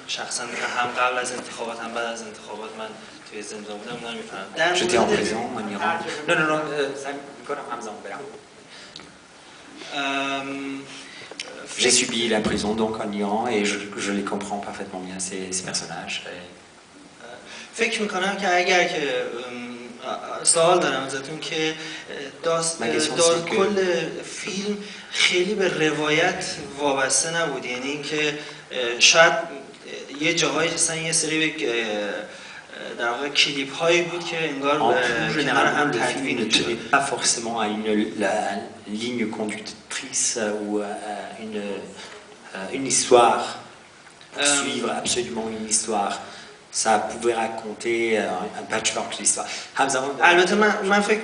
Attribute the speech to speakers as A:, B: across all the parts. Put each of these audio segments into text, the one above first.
A: شخصا هم قبل از انتخابات هم بعد از انتخابات من توی زندان بودم نمیفهمم.
B: J'étais en prison en Iran. Non, non, non, ça میکنم همزمان برم. J'ai subi la prison donc en Iran et je les comprends parfaitement bien ces personnages.
A: فکر میکنم که اگر که سوال دارم ازتون که کل فیلم خیلی به روایت وابسته نبود، یعنی اینکه شاید یه جاهایی مثلا یه سری در واقع کلیپ هایی بود که انگار به کنار هم تدوین می‌شد.
B: Pas forcément à la ligne conductrice ou une histoire, suivre absolument une histoire. Ça pouvait raconter un patchwork d'histoire.
A: البته من فکر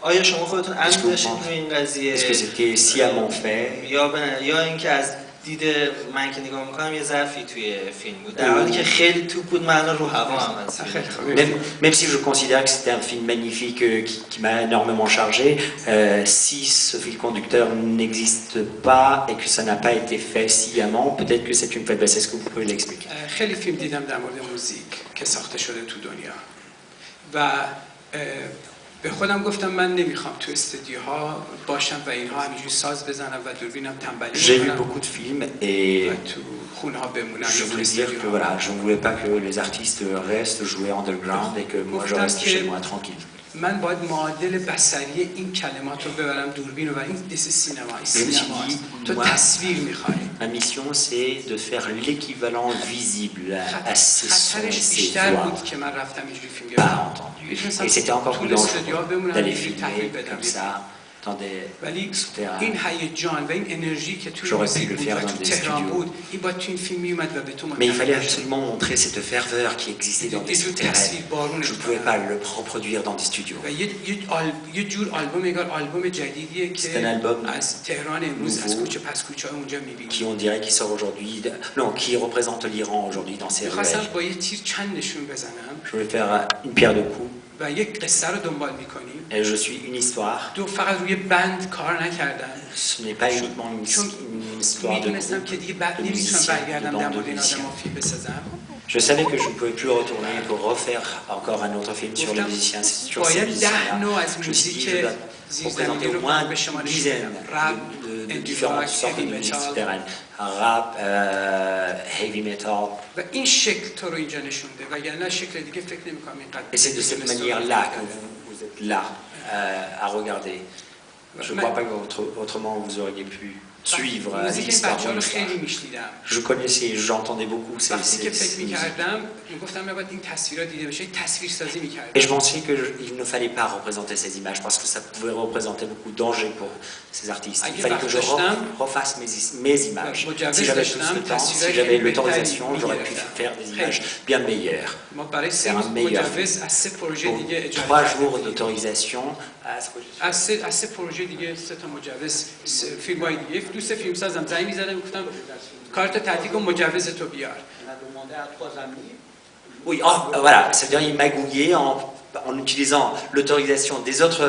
A: آیا شما خودتون عمد داشتید روی این قضیه؟
B: Est-ce que c'était sciemment fait?
A: یا اینکه از دید من که نگاه میکنم یه ضعفی توی فیلم بود در حالی که خیلی توپ بود، من رو هوا هم
B: même si je considère que c'était un film magnifique qui m'a énormément chargé, si ce fil conducteur n'existe pas et que ça n'a pas été fait sciemment, peut-être que c'est une faiblesse. Est-ce que vous pouvez l'expliquer?
C: خیلی فیلم دیدم در مورد موزیک که ساخته شده تو دنیا و به خودم گفتم من نمیخوام تو استودیوها باشم و اینها همینجوری ساز بزنم و دوربینم تنبلی کنم.
B: J'ai vu beaucoup de films et
C: تو خونه ها بمونم.
B: je voulais dire que voilà, je ne voulais pas que les artistes restent jouer underground et que moi je reste chez moi tranquille.
C: من باید معادل بصری این کلمات رو ببرم دوربین رو و این دیس سینما تو تصویر میخوای.
B: Ma mission c'est de faire l'équivalent visible à ces sons et ces voix
C: که من رفتم اینجوری فیلم
B: pas entendus. Et c'était encore plus dangereux d'aller filmer comme ça dans des souterrains.
C: این هیجان و این انرژی که توی
B: J'aurais pu le faire dans des studios.
C: این با تو این فیلم میومد و به تو
B: Mais il fallait absolument montrer cette ferveur qui existait dans des souterrains. Je ne pouvais pas le reproduire dans des studios.
C: یه جور آلبوم انگار آلبوم جدیدیه که از تهران امروز از کوچه پس کوچه ها اونجا میبینی.
B: Qui on dirait qui sort aujourd'hui, non, qui représente l'Iran aujourd'hui dans ses ruelles.
C: خواستم با یه تیر چند نشون بزنم.
B: Je voulais faire une pierre de coups.
C: و یک قصه رو دنبال می‌کنیم.
B: Et je suis une histoire.
C: تو فقط روی بند کار نکردم.
B: Ce n'est pas uniquement une histoire de
C: می‌دونستم که دیگه بعد نمی‌تونم برگردم در مورد این آدم‌ها فیلم بسازم.
B: Je savais que je ne pouvais plus retourner pour refaire encore un autre film sur les musiciens, sur ces musiciens-là. Je me suis dit, je dois représenter au moins une dizaine de différentes sortes de musique souterraine. Rap, heavy metal.
C: این شکل تو رو اینجا نشونده وگرنه شکل دیگه فکر نمی‌کنم اینقدر.
B: Et c'est de cette manière-là que vous êtes là à regarder. Je ne crois pas qu'autrement vous auriez pu suivre l'histoire. Je connaissais, j'entendais beaucoup ces et je pensais qu'il ne fallait pas représenter ces images parce que ça pouvait représenter beaucoup de danger pour ces artistes. Il fallait que je refasse mes images. Si j'avais plus de temps, si j'avais l'autorisation, j'aurais pu faire des images bien meilleures. Faire un meilleur film. Pour 3 jours d'autorisation.
C: از سه پروژه دیگه 3 تا مجوز فیلمای دیگه دوست فیلم سازم زنگ می‌زدم گفتم کارت تعطیل مجوز تو بیار.
B: Oui, voilà, c'est-à-dire il magouillait en utilisant l'autorisation des autres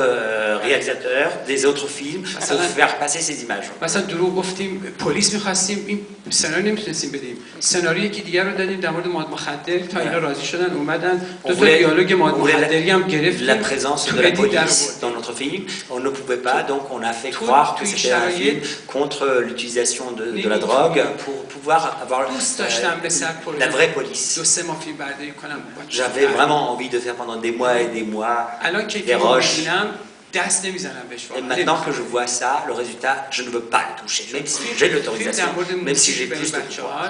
B: réalisateurs, des autres films pour faire passer ces images.
C: مثلا دروغ گفتیم پلیس می‌خواستیم این سناریو نمی‌تونستیم بدیم. سناریو یکی دیگه رو دادیم در مورد مواد مخدر تا اینا راضی شدن اومدن 2 تا دیالوگ مواد مخدری هم گرفتیم.
B: La présence de la police dans notre film, on ne pouvait pas donc on a fait croire que c'était un film contre l'utilisation de la drogue pour pouvoir avoir la vraie police. J'avais vraiment envie de faire pendant des mois et des mois des roches. Et maintenant que je vois ça, le résultat, je ne veux pas le toucher, même si j'ai l'autorisation, même si j'ai plus de pouvoir.